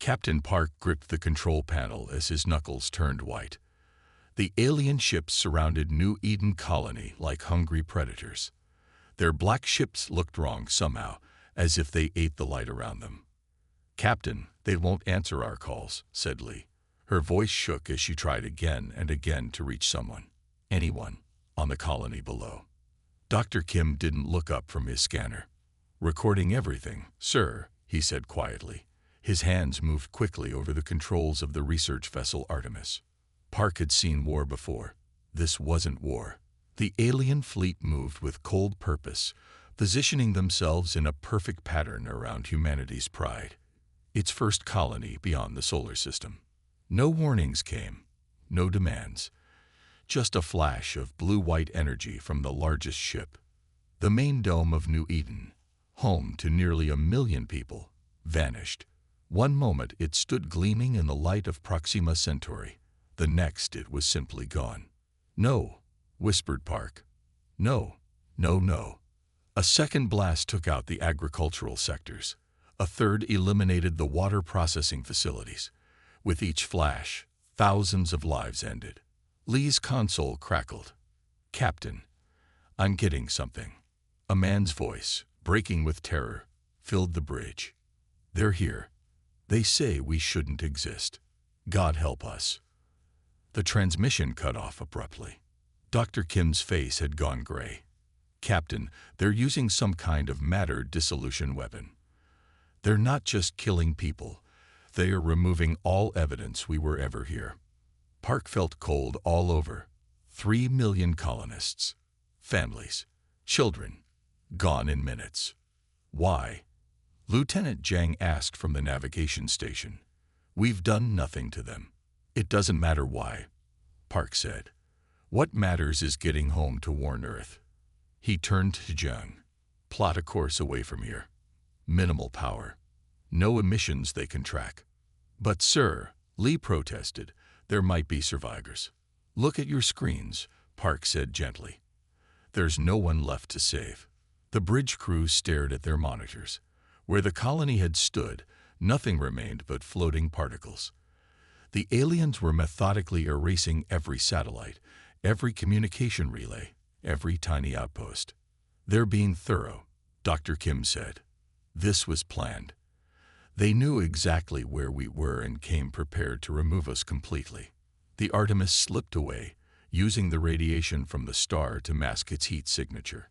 Captain Park gripped the control panel as his knuckles turned white. The alien ships surrounded New Eden Colony like hungry predators. Their black ships looked wrong somehow, as if they ate the light around them. "Captain, they won't answer our calls," said Lee. Her voice shook as she tried again and again to reach someone, anyone, on the colony below. Dr. Kim didn't look up from his scanner. "Recording everything, sir," he said quietly. His hands moved quickly over the controls of the research vessel Artemis. Park had seen war before. This wasn't war. The alien fleet moved with cold purpose, positioning themselves in a perfect pattern around humanity's pride. Its first colony beyond the solar system. No warnings came, no demands. Just a flash of blue-white energy from the largest ship. The main dome of New Eden, home to nearly 1 million people, vanished. One moment it stood gleaming in the light of Proxima Centauri. The next it was simply gone. "No," whispered Park. "No, no, no." A second blast took out the agricultural sectors. A third eliminated the water processing facilities. With each flash, thousands of lives ended. Lee's console crackled. "Captain, I'm getting something." A man's voice, breaking with terror, filled the bridge. "They're here. They say we shouldn't exist. God help us." The transmission cut off abruptly. Dr. Kim's face had gone gray. "Captain, they're using some kind of matter dissolution weapon. They're not just killing people. They are removing all evidence we were ever here." Park felt cold all over. 3 million colonists, families, children, gone in minutes. "Why?" Lieutenant Zhang asked from the navigation station. "We've done nothing to them." "It doesn't matter why," Park said. "What matters is getting home to warn Earth." He turned to Zhang. "Plot a course away from here. Minimal power. No emissions they can track." "But sir," Lee protested, "there might be survivors." "Look at your screens," Park said gently. "There's no one left to save." The bridge crew stared at their monitors. Where the colony had stood, nothing remained but floating particles. The aliens were methodically erasing every satellite, every communication relay, every tiny outpost. "They're being thorough," Dr. Kim said. "This was planned. They knew exactly where we were and came prepared to remove us completely." The Artemis slipped away, using the radiation from the star to mask its heat signature.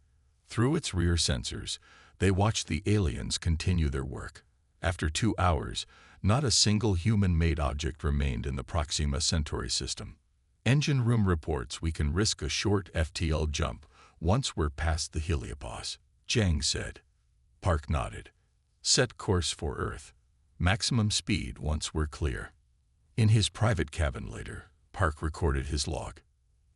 Through its rear sensors, they watched the aliens continue their work. After 2 hours, not a single human-made object remained in the Proxima Centauri system. "Engine room reports we can risk a short FTL jump once we're past the heliopause," Zhang said. Park nodded. "Set course for Earth. Maximum speed once we're clear." In his private cabin later, Park recorded his log.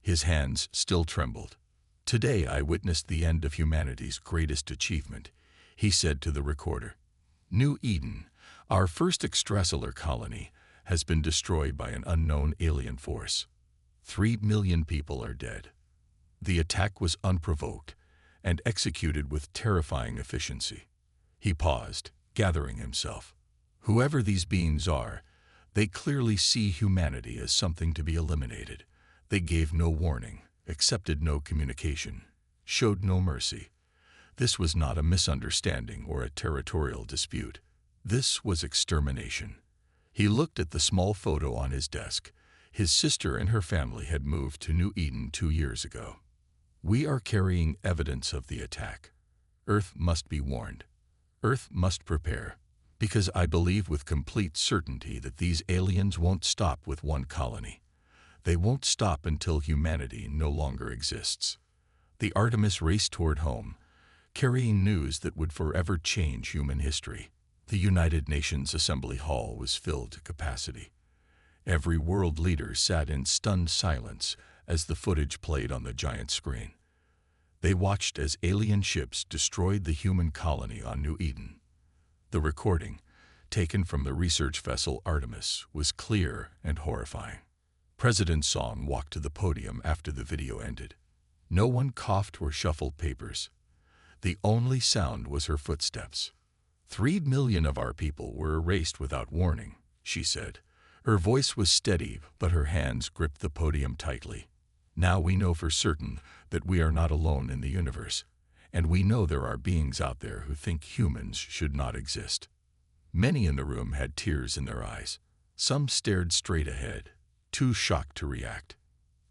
His hands still trembled. "Today I witnessed the end of humanity's greatest achievement," he said to the recorder. "New Eden, our first extrasolar colony, has been destroyed by an unknown alien force. 3 million people are dead. The attack was unprovoked and executed with terrifying efficiency." He paused, gathering himself. "Whoever these beings are, they clearly see humanity as something to be eliminated. They gave no warning, accepted no communication, showed no mercy. This was not a misunderstanding or a territorial dispute. This was extermination." He looked at the small photo on his desk. His sister and her family had moved to New Eden 2 years ago. "We are carrying evidence of the attack. Earth must be warned. Earth must prepare, because I believe with complete certainty that these aliens won't stop with one colony. They won't stop until humanity no longer exists." The Artemis raced toward home, carrying news that would forever change human history. The United Nations Assembly Hall was filled to capacity. Every world leader sat in stunned silence as the footage played on the giant screen. They watched as alien ships destroyed the human colony on New Eden. The recording, taken from the research vessel Artemis, was clear and horrifying. President Song walked to the podium after the video ended. No one coughed or shuffled papers. The only sound was her footsteps. 3 million of our people were erased without warning, she said. Her voice was steady, but her hands gripped the podium tightly. Now we know for certain that we are not alone in the universe, and we know there are beings out there who think humans should not exist. Many in the room had tears in their eyes. Some stared straight ahead, too shocked to react.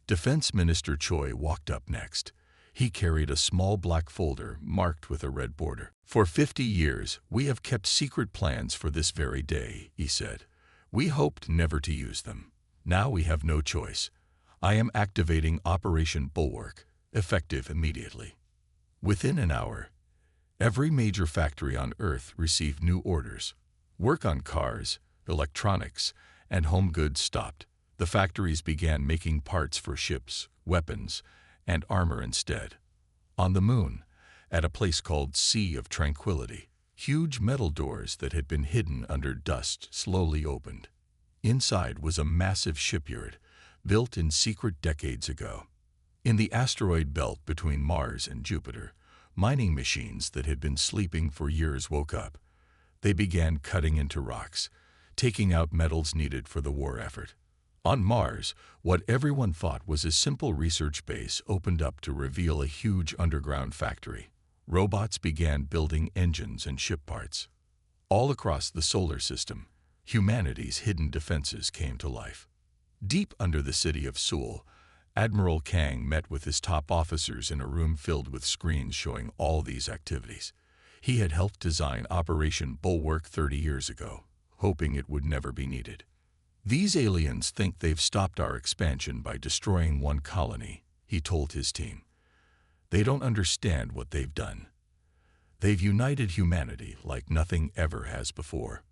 Defense Minister Choi walked up next. He carried a small black folder marked with a red border. For 50 years, we have kept secret plans for this very day, he said. We hoped never to use them. Now we have no choice. I am activating Operation Bulwark, effective immediately. Within an hour, every major factory on Earth received new orders. Work on cars, electronics, and home goods stopped. The factories began making parts for ships, weapons, and armor instead. On the moon, at a place called Sea of Tranquility, huge metal doors that had been hidden under dust slowly opened. Inside was a massive shipyard, built in secret decades ago. In the asteroid belt between Mars and Jupiter, mining machines that had been sleeping for years woke up. They began cutting into rocks, taking out metals needed for the war effort. On Mars, what everyone thought was a simple research base opened up to reveal a huge underground factory. Robots began building engines and ship parts. All across the solar system, humanity's hidden defenses came to life. Deep under the city of Seoul, Admiral Kang met with his top officers in a room filled with screens showing all these activities. He had helped design Operation Bulwark 30 years ago, hoping it would never be needed. These aliens think they've stopped our expansion by destroying one colony, he told his team. They don't understand what they've done. They've united humanity like nothing ever has before.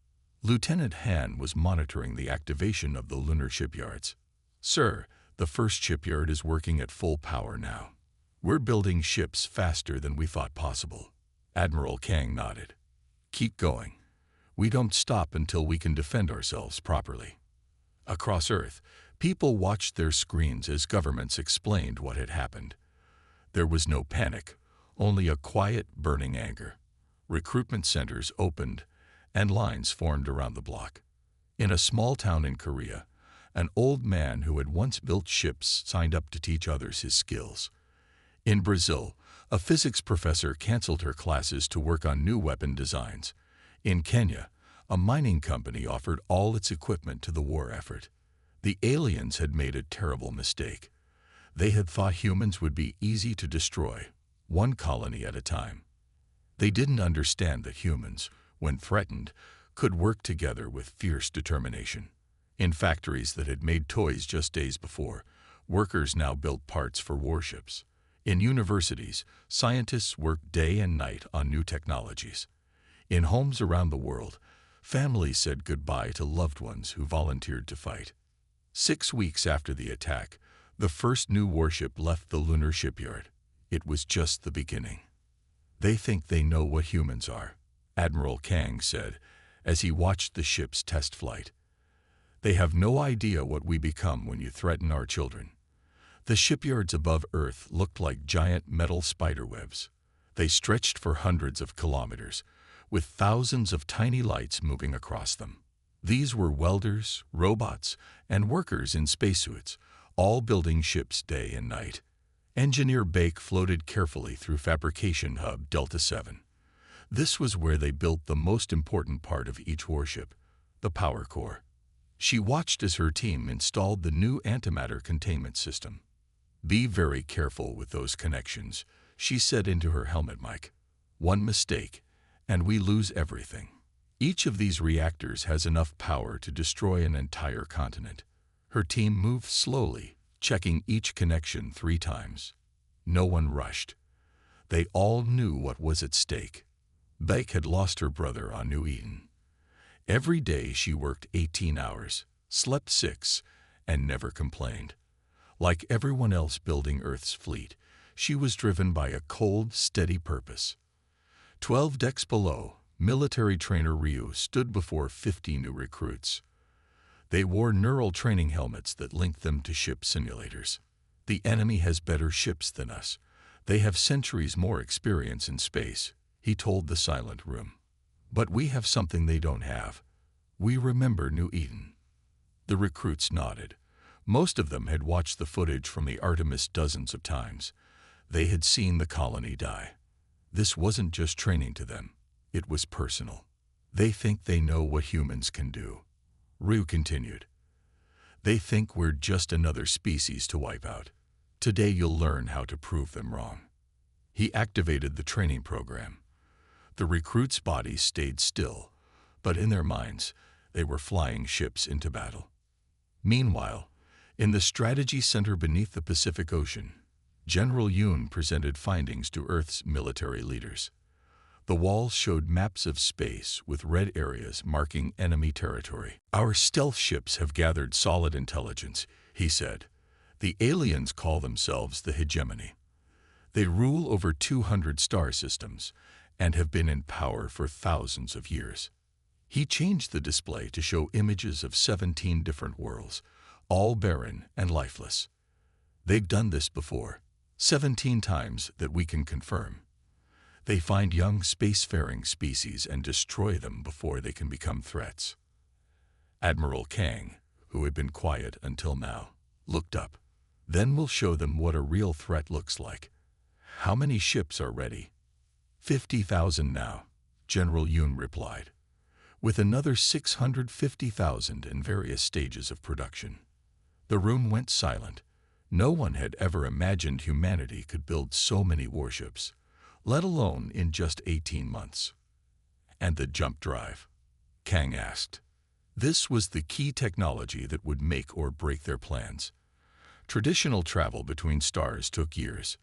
Lieutenant Han was monitoring the activation of the lunar shipyards. Sir, the first shipyard is working at full power now. We're building ships faster than we thought possible. Admiral Kang nodded. Keep going. We don't stop until we can defend ourselves properly. Across Earth, people watched their screens as governments explained what had happened. There was no panic, only a quiet, burning anger. Recruitment centers opened, and lines formed around the block. In a small town in Korea, an old man who had once built ships signed up to teach others his skills. In Brazil, a physics professor canceled her classes to work on new weapon designs. In Kenya, a mining company offered all its equipment to the war effort. The aliens had made a terrible mistake. They had thought humans would be easy to destroy, one colony at a time. They didn't understand that humans, when threatened, could work together with fierce determination. In factories that had made toys just days before, workers now built parts for warships. In universities, scientists worked day and night on new technologies. In homes around the world, families said goodbye to loved ones who volunteered to fight. 6 weeks after the attack, the first new warship left the lunar shipyard. It was just the beginning. They think they know what humans are, Admiral Kang said as he watched the ship's test flight. They have no idea what we become when you threaten our children. The shipyards above Earth looked like giant metal spiderwebs. They stretched for hundreds of kilometers, with thousands of tiny lights moving across them. These were welders, robots, and workers in spacesuits, all building ships day and night. Engineer Bake floated carefully through Fabrication Hub Delta 7. This was where they built the most important part of each warship, the power core. She watched as her team installed the new antimatter containment system. Be very careful with those connections, she said into her helmet mic. One mistake, and we lose everything. Each of these reactors has enough power to destroy an entire continent. Her team moved slowly, checking each connection 3 times. No one rushed. They all knew what was at stake. Bake had lost her brother on New Eden. Every day she worked 18 hours, slept 6, and never complained. Like everyone else building Earth's fleet, she was driven by a cold, steady purpose. 12 decks below, military trainer Ryu stood before 50 new recruits. They wore neural training helmets that linked them to ship simulators. The enemy has better ships than us. They have centuries more experience in space, he told the silent room. But we have something they don't have. "We remember New Eden." The recruits nodded. Most of them had watched the footage from the Artemis dozens of times. They had seen the colony die. This wasn't just training to them. It was personal. "They think they know what humans can do," Rue continued. "They think we're just another species to wipe out. Today you'll learn how to prove them wrong." He activated the training program. The recruits' bodies stayed still, but in their minds, they were flying ships into battle. Meanwhile, in the strategy center beneath the Pacific Ocean, General Yoon presented findings to Earth's military leaders. The walls showed maps of space with red areas marking enemy territory. "Our stealth ships have gathered solid intelligence," he said. "The aliens call themselves the Hegemony. They rule over 200 star systems and have been in power for thousands of years." He changed the display to show images of 17 different worlds, all barren and lifeless. "They've done this before, 17 times that we can confirm. They find young spacefaring species and destroy them before they can become threats." Admiral Kang, who had been quiet until now, looked up. "Then we'll show them what a real threat looks like. How many ships are ready?" 50,000 now, General Yoon replied, with another 650,000 in various stages of production. The room went silent. No one had ever imagined humanity could build so many warships, let alone in just 18 months. "And the jump drive?" Kang asked. This was the key technology that would make or break their plans. Traditional travel between stars took years.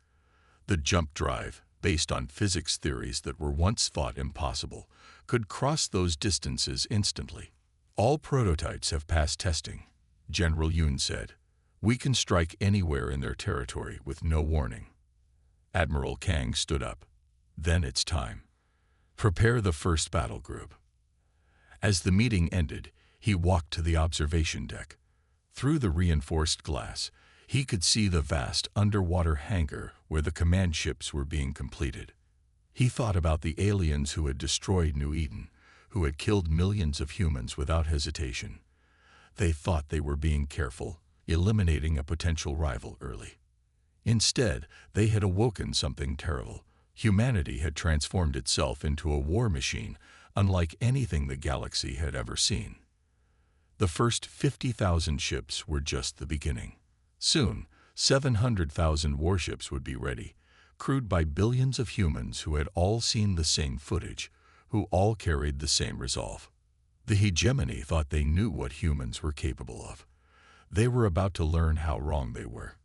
The jump drive, based on physics theories that were once thought impossible, could cross those distances instantly. "All prototypes have passed testing," General Yoon said. "We can strike anywhere in their territory with no warning." Admiral Kang stood up. "Then it's time. Prepare the first battle group." As the meeting ended, he walked to the observation deck. Through the reinforced glass, he could see the vast underwater hangar where the command ships were being completed. He thought about the aliens who had destroyed New Eden, who had killed millions of humans without hesitation. They thought they were being careful, eliminating a potential rival early. Instead, they had awoken something terrible. Humanity had transformed itself into a war machine unlike anything the galaxy had ever seen. The first 50,000 ships were just the beginning. Soon, 700,000 warships would be ready, crewed by billions of humans who had all seen the same footage, who all carried the same resolve. The Hegemony thought they knew what humans were capable of. They were about to learn how wrong they were.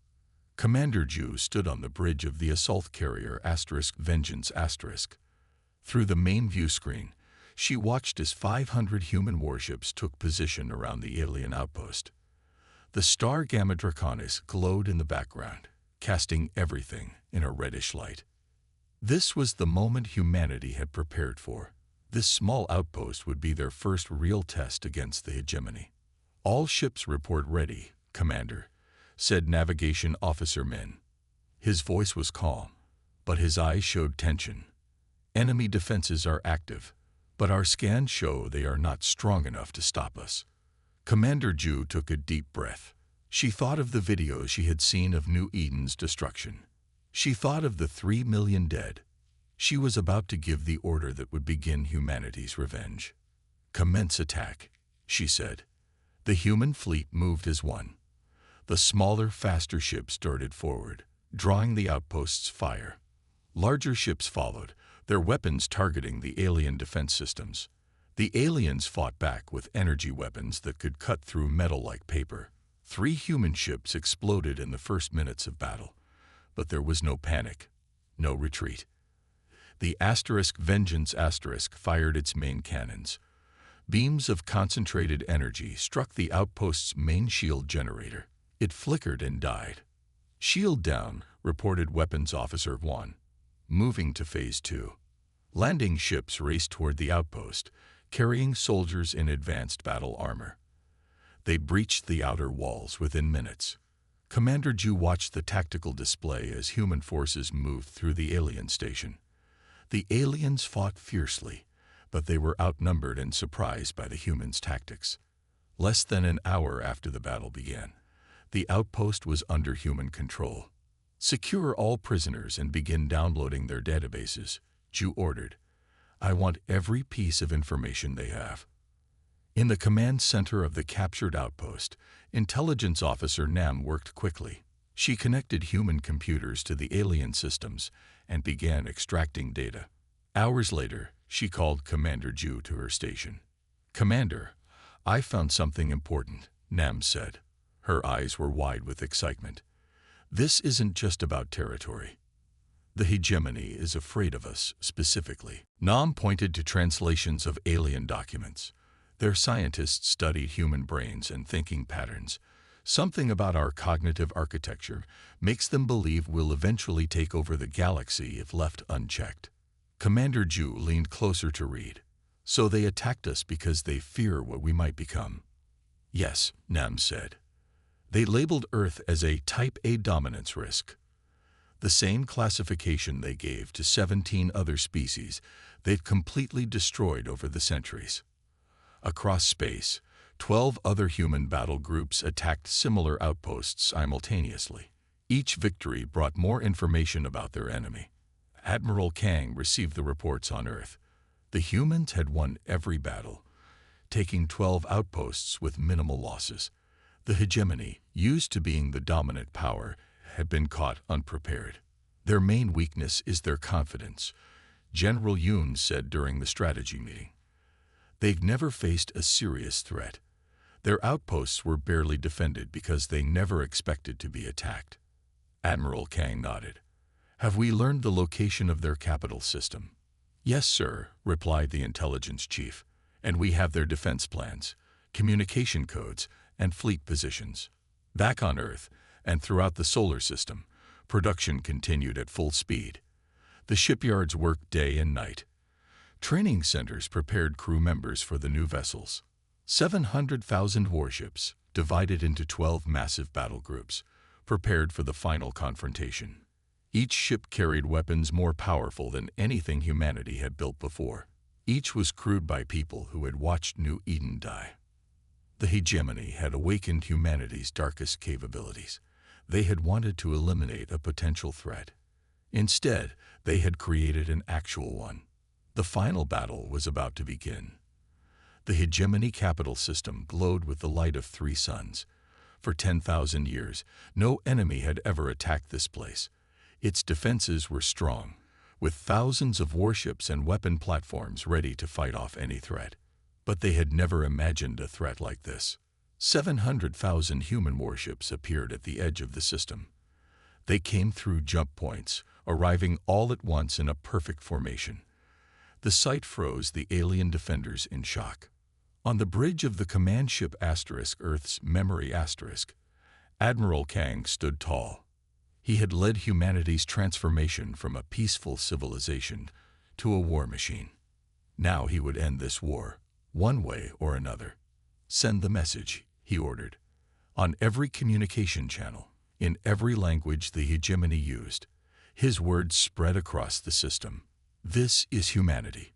Commander Ju stood on the bridge of the assault carrier *Vengeance*. Through the main view screen, she watched as 500 human warships took position around the alien outpost. The star Gamma Draconis glowed in the background, casting everything in a reddish light. This was the moment humanity had prepared for. This small outpost would be their first real test against the Hegemony. "All ships report ready, Commander," said Navigation Officer Min. His voice was calm, but his eyes showed tension. "Enemy defenses are active, but our scans show they are not strong enough to stop us." Commander Ju took a deep breath. She thought of the videos she had seen of New Eden's destruction. She thought of the 3 million dead. She was about to give the order that would begin humanity's revenge. "Commence attack," she said. The human fleet moved as one. The smaller, faster ships darted forward, drawing the outpost's fire. Larger ships followed, their weapons targeting the alien defense systems. The aliens fought back with energy weapons that could cut through metal like paper. 3 human ships exploded in the first minutes of battle, but there was no panic, no retreat. The *Vengeance* fired its main cannons. Beams of concentrated energy struck the outpost's main shield generator. It flickered and died. "Shield down," reported Weapons Officer 1. Moving to Phase 2. Landing ships raced toward the outpost, carrying soldiers in advanced battle armor. They breached the outer walls within minutes. Commander Ju watched the tactical display as human forces moved through the alien station. The aliens fought fiercely, but they were outnumbered and surprised by the humans' tactics. Less than an hour after the battle began, the outpost was under human control. "Secure all prisoners and begin downloading their databases," Ju ordered. "I want every piece of information they have." In the command center of the captured outpost, Intelligence Officer Nam worked quickly. She connected human computers to the alien systems and began extracting data. Hours later, she called Commander Ju to her station. "Commander, I found something important," Nam said. Her eyes were wide with excitement. "This isn't just about territory. The hegemony is afraid of us specifically." Nam pointed to translations of alien documents. Their scientists studied human brains and thinking patterns. "Something about our cognitive architecture makes them believe we'll eventually take over the galaxy if left unchecked." Commander Ju leaned closer to read. "So they attacked us because they fear what we might become." "Yes," Nam said. "They labeled Earth as a Type A dominance risk. The same classification they gave to 17 other species they've completely destroyed over the centuries." Across space, 12 other human battle groups attacked similar outposts simultaneously. Each victory brought more information about their enemy. Admiral Kang received the reports on Earth. The humans had won every battle, taking 12 outposts with minimal losses. The hegemony, used to being the dominant power, had been caught unprepared. "Their main weakness is their confidence," General Yoon said during the strategy meeting. "They've never faced a serious threat. Their outposts were barely defended because they never expected to be attacked." Admiral Kang nodded. "Have we learned the location of their capital system?" "Yes, sir," replied the intelligence chief, "and we have their defense plans, communication codes, and fleet positions." Back on Earth, and throughout the solar system, production continued at full speed. The shipyards worked day and night. Training centers prepared crew members for the new vessels. 700,000 warships, divided into 12 massive battle groups, prepared for the final confrontation. Each ship carried weapons more powerful than anything humanity had built before. Each was crewed by people who had watched New Eden die. The hegemony had awakened humanity's darkest capabilities. They had wanted to eliminate a potential threat. Instead, they had created an actual one. The final battle was about to begin. The hegemony capital system glowed with the light of 3 suns. For 10,000 years, no enemy had ever attacked this place. Its defenses were strong, with thousands of warships and weapon platforms ready to fight off any threat. But they had never imagined a threat like this. 700,000 human warships appeared at the edge of the system. They came through jump points, arriving all at once in a perfect formation. The sight froze the alien defenders in shock. On the bridge of the command ship Earth's Memory Admiral Kang stood tall. He had led humanity's transformation from a peaceful civilization to a war machine. Now he would end this war, one way or another. "Send the message," he ordered. On every communication channel, in every language the hegemony used, his words spread across the system. "This is humanity.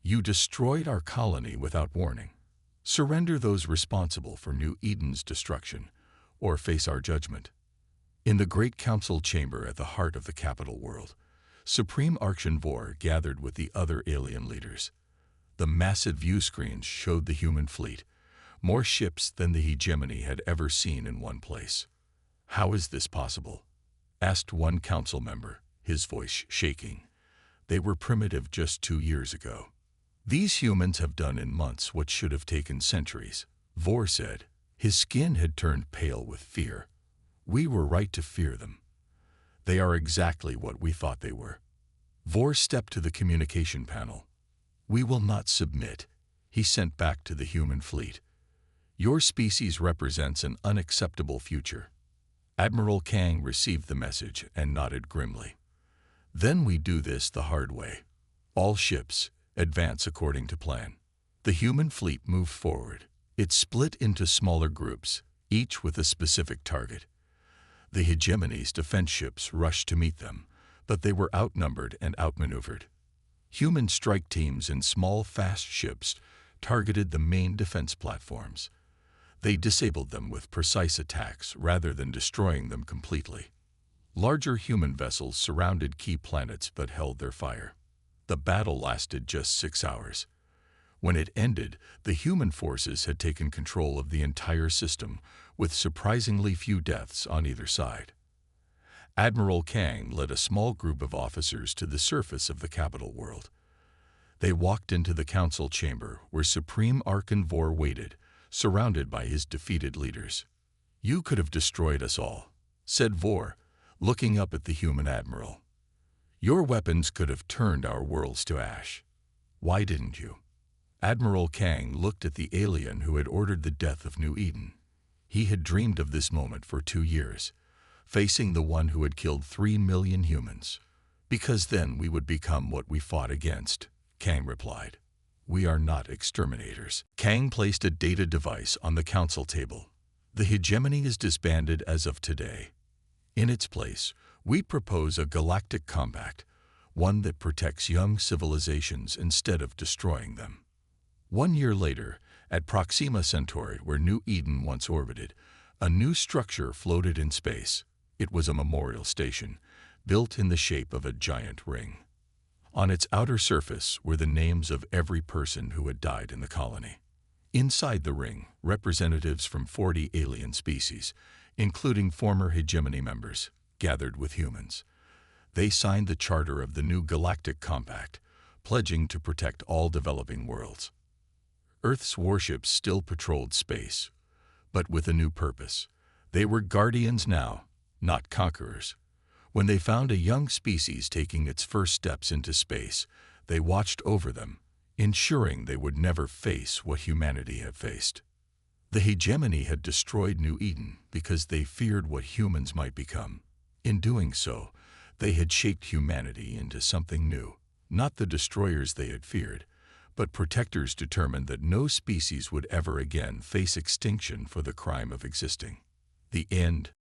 You destroyed our colony without warning. Surrender those responsible for New Eden's destruction, or face our judgment." In the Great Council chamber at the heart of the capital world, Supreme HFY War gathered with the other alien leaders. The massive view screens showed the human fleet, more ships than the hegemony had ever seen in one place. "How is this possible?" asked one council member, his voice shaking. "They were primitive just 2 years ago. These humans have done in months what should have taken centuries," Vor said. His skin had turned pale with fear. "We were right to fear them. They are exactly what we thought they were." Vor stepped to the communication panel. "We will not submit," he sent back to the human fleet. "Your species represents an unacceptable future." Admiral Kang received the message and nodded grimly. "Then we do this the hard way. All ships, advance according to plan." The human fleet moved forward. It split into smaller groups, each with a specific target. The hegemony's defense ships rushed to meet them, but they were outnumbered and outmaneuvered. Human strike teams and small fast ships targeted the main defense platforms. They disabled them with precise attacks rather than destroying them completely. Larger human vessels surrounded key planets but held their fire. The battle lasted just 6 hours. When it ended, the human forces had taken control of the entire system, with surprisingly few deaths on either side. Admiral Kang led a small group of officers to the surface of the capital world. They walked into the council chamber where Supreme Archon Vor waited, surrounded by his defeated leaders. "You could have destroyed us all," said Vor, looking up at the human admiral. "Your weapons could have turned our worlds to ash. Why didn't you?" Admiral Kang looked at the alien who had ordered the death of New Eden. He had dreamed of this moment for 2 years, facing the one who had killed 3 million humans. "Because then we would become what we fought against," Kang replied. "We are not exterminators." Kang placed a data device on the council table. "The hegemony is disbanded as of today. In its place, we propose a galactic compact, one that protects young civilizations instead of destroying them." 1 year later, at Proxima Centauri, where New Eden once orbited, a new structure floated in space. It was a memorial station, built in the shape of a giant ring. On its outer surface were the names of every person who had died in the colony. Inside the ring, representatives from 40 alien species, including former hegemony members, gathered with humans. They signed the charter of the new Galactic Compact, pledging to protect all developing worlds. Earth's warships still patrolled space, but with a new purpose. They were guardians now, not conquerors. When they found a young species taking its first steps into space, they watched over them, ensuring they would never face what humanity had faced. The hegemony had destroyed New Eden because they feared what humans might become. In doing so, they had shaped humanity into something new, not the destroyers they had feared, but protectors determined that no species would ever again face extinction for the crime of existing. The end.